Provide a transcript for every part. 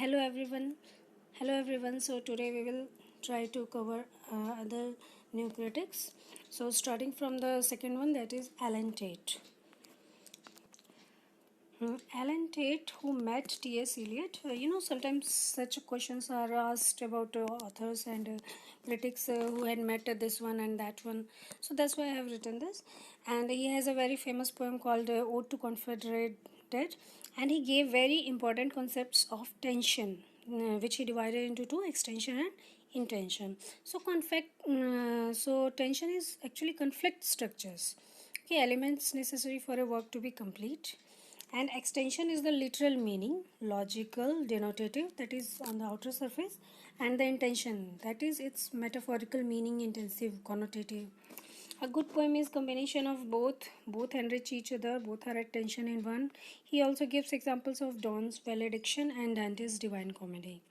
Hello everyone. Hello everyone. So today we will try to cover other new critics. So starting from the second one, that is Alan Tate. Alan Tate, who met T.S. Eliot. Sometimes such questions are asked about authors and critics who had met this one and that one. So that's why I have written this. And he has a very famous poem called Ode to Confederated, and he gave very important concepts of tension, which he divided into two: extension and intention. So tension is actually conflict structures, okay, elements necessary for a work to be complete, and extension is the literal meaning, logical, denotative, that is on the outer surface, and the intention, that is its metaphorical meaning, intensive, connotative. A good poem is combination of both. Both enrich each other. Both are at tension in one. He also gives examples of Donne's Valediction and Dante's Divine Comedy.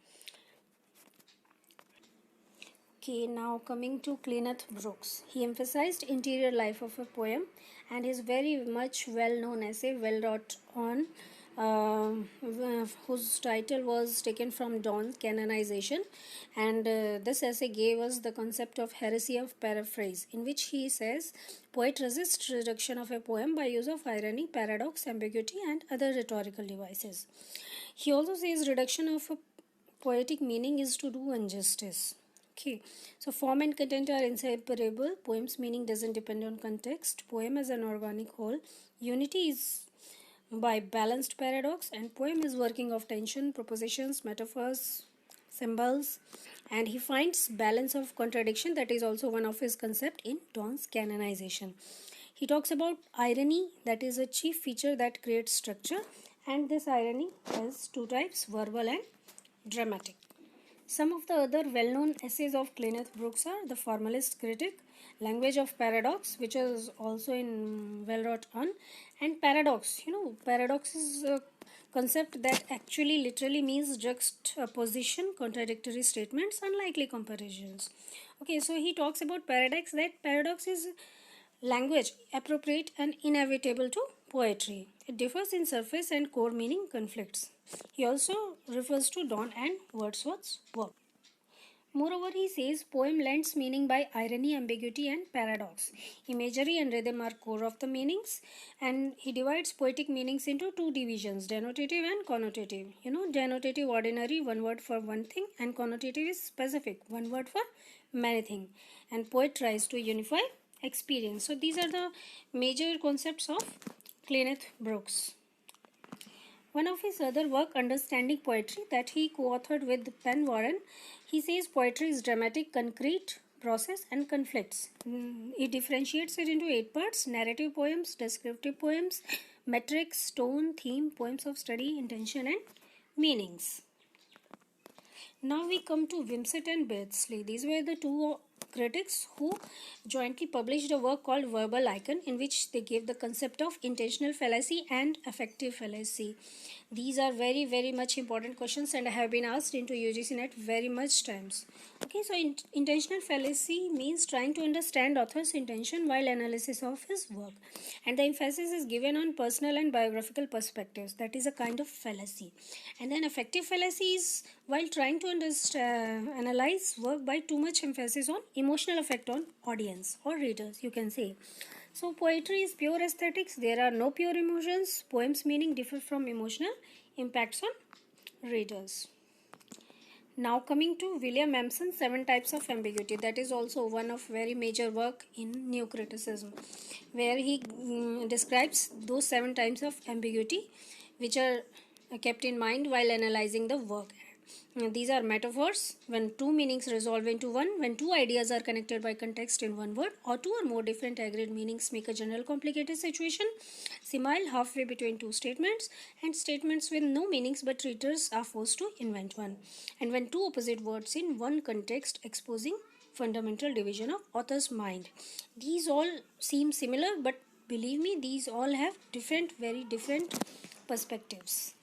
Okay, now coming to Cleanth Brooks. He emphasized interior life of a poem, and his very much well-known essay, well wrought on, whose title was taken from Donne's canonization, and this essay gave us the concept of heresy of paraphrase, in which he says poet resists reduction of a poem by use of irony, paradox, ambiguity, and other rhetorical devices. He also says reduction of a poetic meaning is to do injustice. Okay, so form and content are inseparable. Poem's meaning doesn't depend on context. Poem as an organic whole. Unity is by balanced paradox, and poem is working of tension, propositions, metaphors, symbols, and he finds balance of contradiction. That is also one of his concept in Donne's canonization. He talks about irony, that is a chief feature that creates structure, and this irony has two types: verbal and dramatic. Some of the other well-known essays of Cleanth Brooks are The Formalist Critic, Language of Paradox, which is also in well wrought on, and Paradox. Paradox is a concept that actually literally means juxtaposition, contradictory statements, unlikely comparisons. Okay, so he talks about paradox, that paradox is language appropriate and inevitable to poetry. It differs in surface and core meaning conflicts. He also refers to Donne and Wordsworth's work. Moreover, he says poem lends meaning by irony, ambiguity, and paradox. Imagery and rhythm are core of the meanings, and he divides poetic meanings into two divisions: denotative and connotative. Denotative, ordinary, one word for one thing, and connotative is specific, one word for many things. And poet tries to unify experience. So these are the major concepts of Cleanth Brooks. One of his other work, Understanding Poetry, that he co-authored with Pen Warren, he says poetry is dramatic, concrete, process, and conflicts. He differentiates it into 8 parts: narrative poems, descriptive poems, metrics, tone, theme, poems of study, intention, and meanings. Now we come to Wimsatt and Beardsley. These were the two critics who jointly published a work called Verbal Icon, in which they gave the concept of intentional fallacy and affective fallacy. These are very, very much important questions and have been asked into UGC NET very much times. Okay, so intentional fallacy means trying to understand author's intention while analysis of his work, and the emphasis is given on personal and biographical perspectives. That is a kind of fallacy. And then affective fallacy is while trying to analyze work by too much emphasis on emotional effect on audience or readers, you can say. So poetry is pure aesthetics. There are no pure emotions. Poems meaning differ from emotional impacts on readers. Now coming to William Empson's 7 Types of Ambiguity. That is also one of very major work in New Criticism, where he describes those 7 types of ambiguity which are kept in mind while analyzing the work. These are metaphors, when two meanings resolve into one, when two ideas are connected by context in one word, or two or more different agreed meanings make a general complicated situation. Simile, halfway between two statements, and statements with no meanings but readers are forced to invent one. And when two opposite words in one context exposing fundamental division of author's mind. These all seem similar, but believe me, these all have very different perspectives.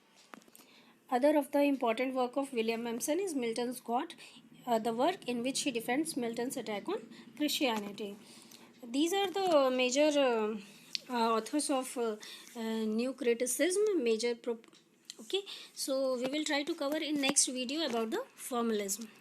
Other of the important work of William Empson is Milton's God, the work in which he defends Milton's attack on Christianity. These are the major authors of New Criticism, major Okay, so we will try to cover in next video about the formalism.